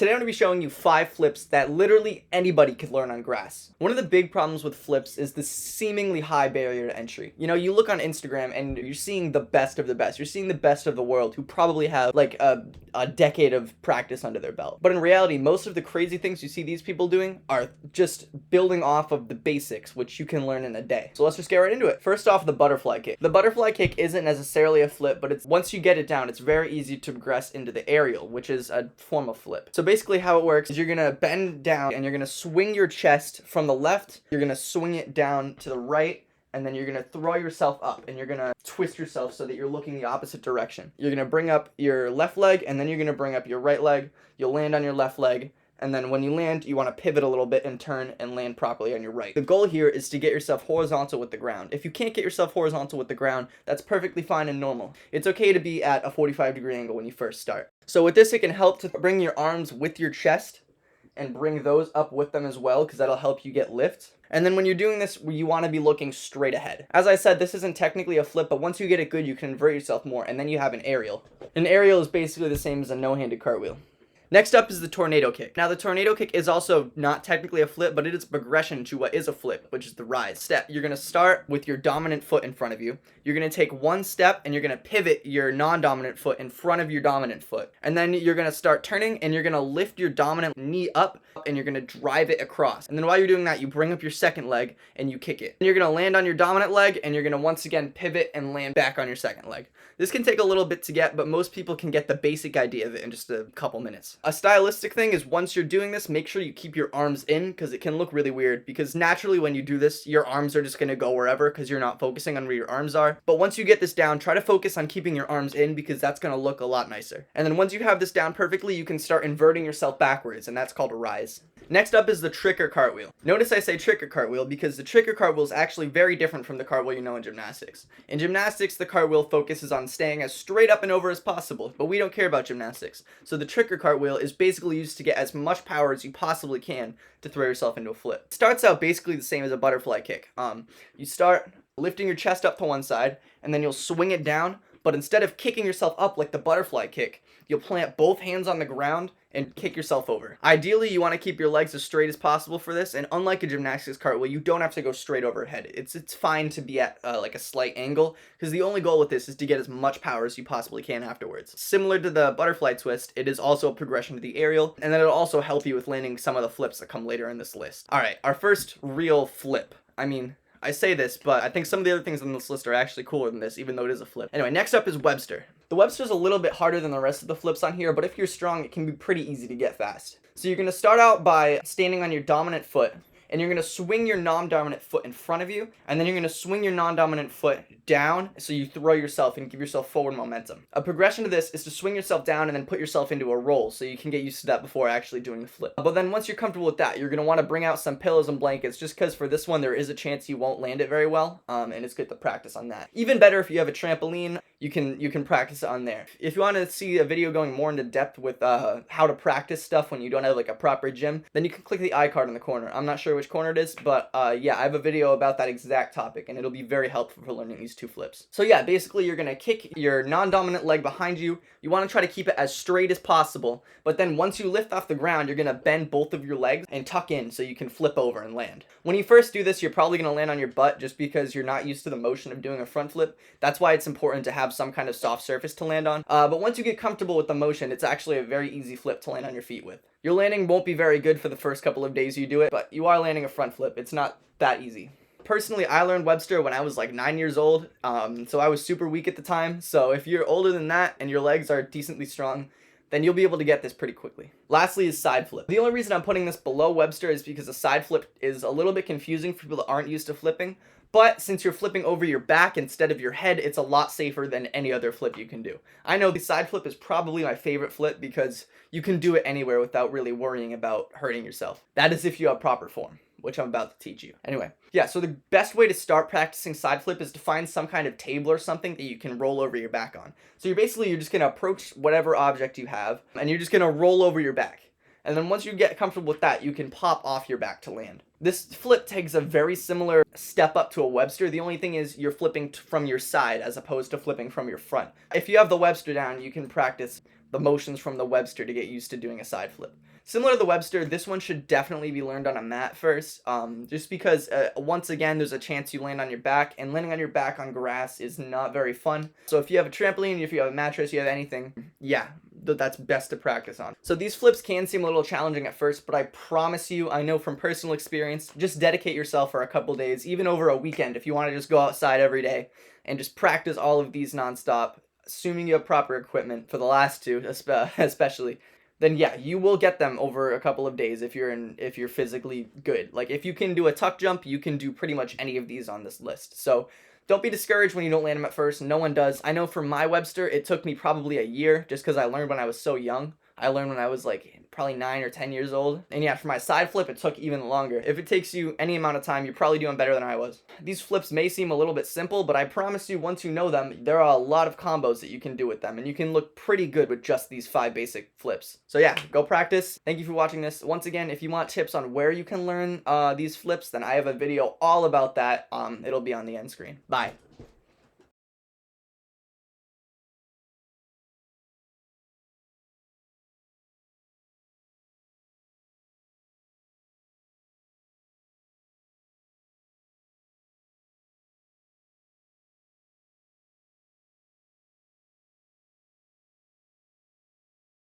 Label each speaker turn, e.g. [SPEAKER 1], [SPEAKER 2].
[SPEAKER 1] Today I'm going to be showing you 5 flips that literally anybody could learn on grass. One of the big problems with flips is the seemingly high barrier to entry. You know, you look on Instagram and you're seeing the best of the best. You're seeing the best of the world who probably have like a decade of practice under their belt. But in reality, most of the crazy things you see these people doing are just building off of the basics, which you can learn in a day. So let's just get right into it. First off, the butterfly kick. The butterfly kick isn't necessarily a flip, but it's once you get it down, it's very easy to progress into the aerial, which is a form of flip. So basically how it works is you're gonna bend down and you're gonna swing your chest from the left, you're gonna swing it down to the right, and then you're gonna throw yourself up and you're gonna twist yourself so that you're looking the opposite direction. You're gonna bring up your left leg and then you're gonna bring up your right leg. You'll land on your left leg, and then when you land, you want to pivot a little bit and turn and land properly on your right. The goal here is to get yourself horizontal with the ground. If you can't get yourself horizontal with the ground, that's perfectly fine and normal. It's okay to be at a 45-degree angle when you first start. So with this, it can help to bring your arms with your chest and bring those up with them as well, because that'll help you get lift. And then when you're doing this, you want to be looking straight ahead. As I said, this isn't technically a flip, but once you get it good, you can invert yourself more, and then you have an aerial. An aerial is basically the same as a no-handed cartwheel. Next up is the tornado kick. Now the tornado kick is also not technically a flip, but it is a progression to what is a flip, which is the rise step. You're going to start with your dominant foot in front of you. You're going to take one step and you're going to pivot your non-dominant foot in front of your dominant foot. And then you're going to start turning and you're going to lift your dominant knee up and you're going to drive it across. And then while you're doing that, you bring up your second leg and you kick it. And you're going to land on your dominant leg and you're going to once again pivot and land back on your second leg. This can take a little bit to get, but most people can get the basic idea of it in just a couple minutes. A stylistic thing is once you're doing this, make sure you keep your arms in, because it can look really weird, because naturally when you do this, your arms are just going to go wherever because you're not focusing on where your arms are. But once you get this down, try to focus on keeping your arms in, because that's going to look a lot nicer. And then once you have this down perfectly, you can start inverting yourself backwards, and that's called a rise. Next up is the trick or cartwheel. Notice I say trick or cartwheel because the trick or cartwheel is actually very different from the cartwheel you know in gymnastics. In gymnastics, the cartwheel focuses on staying as straight up and over as possible, but we don't care about gymnastics. So the trick or cartwheel is basically used to get as much power as you possibly can to throw yourself into a flip. It starts out basically the same as a butterfly kick. You start lifting your chest up to one side, and then you'll swing it down, but instead of kicking yourself up like the butterfly kick, you'll plant both hands on the ground and kick yourself over. Ideally, you want to keep your legs as straight as possible for this, and unlike a gymnastics cartwheel, you don't have to go straight overhead. It's fine to be at like a slight angle, because the only goal with this is to get as much power as you possibly can afterwards. Similar to the butterfly twist, it is also a progression to the aerial, and then it'll also help you with landing some of the flips that come later in this list. Alright, our first real flip. I say this, but I think some of the other things on this list are actually cooler than this, even though it is a flip. Anyway, next up is webster. The webster is a little bit harder than the rest of the flips on here, but if you're strong, it can be pretty easy to get fast. So you're going to start out by standing on your dominant foot, and you're going to swing your non-dominant foot in front of you, and then you're going to swing your non-dominant foot down so you throw yourself and give yourself forward momentum. A progression to this is to swing yourself down and then put yourself into a roll so you can get used to that before actually doing the flip. But then once you're comfortable with that, you're going to want to bring out some pillows and blankets, just because for this one there is a chance you won't land it very well, and it's good to practice on that. Even better if you have a trampoline, you can practice it on there. If you want to see a video going more into depth with how to practice stuff when you don't have like a proper gym, then you can click the iCard in the corner. I'm not sure which corner it is, but yeah, I have a video about that exact topic, and it'll be very helpful for learning these two flips. So yeah, basically you're gonna kick your non-dominant leg behind you. You want to try to keep it as straight as possible, but then once you lift off the ground, you're gonna bend both of your legs and tuck in so you can flip over and land. When you first do this, you're probably gonna land on your butt just because you're not used to the motion of doing a front flip. That's why it's important to have some kind of soft surface to land on. But once you get comfortable with the motion, it's actually a very easy flip to land on your feet with. Your landing won't be very good for the first couple of days you do it, but you are landing a front flip. It's not that easy. Personally, I learned webster when I was like 9 years old, so I was super weak at the time. So if you're older than that and your legs are decently strong, then you'll be able to get this pretty quickly. Lastly is side flip. The only reason I'm putting this below webster is because a side flip is a little bit confusing for people that aren't used to flipping. But since you're flipping over your back instead of your head, it's a lot safer than any other flip you can do. I know the side flip is probably my favorite flip because you can do it anywhere without really worrying about hurting yourself. That is if you have proper form, which I'm about to teach you. Anyway, yeah, so the best way to start practicing side flip is to find some kind of table or something that you can roll over your back on. So you're just going to approach whatever object you have, and you're just going to roll over your back. And then once you get comfortable with that, you can pop off your back to land. This flip takes a very similar step up to a webster. The only thing is you're flipping from your side as opposed to flipping from your front. If you have the webster down, you can practice the motions from the webster to get used to doing a side flip. Similar to the webster, this one should definitely be learned on a mat first, just because once again there's a chance you land on your back, and landing on your back on grass is not very fun. So if you have a trampoline, if you have a mattress, you have anything, yeah, that's best to practice on. So these flips can seem a little challenging at first, but I promise you, I know from personal experience, just dedicate yourself for a couple days, even over a weekend, if you want to just go outside every day and just practice all of these nonstop, assuming you have proper equipment for the last two especially, then yeah, you will get them over a couple of days if you're physically good. Like if you can do a tuck jump, you can do pretty much any of these on this list. So don't be discouraged when you don't land them at first. No one does. I know for my webster, it took me probably a year just because I learned when I was so young. I learned when I was like probably 9 or 10 years old. And yeah, for my side flip, it took even longer. If it takes you any amount of time, you're probably doing better than I was. These flips may seem a little bit simple, but I promise you, once you know them, there are a lot of combos that you can do with them, and you can look pretty good with just these 5 basic flips. So yeah, go practice. Thank you for watching this. Once again, if you want tips on where you can learn these flips, then I have a video all about that. It'll be on the end screen. Bye.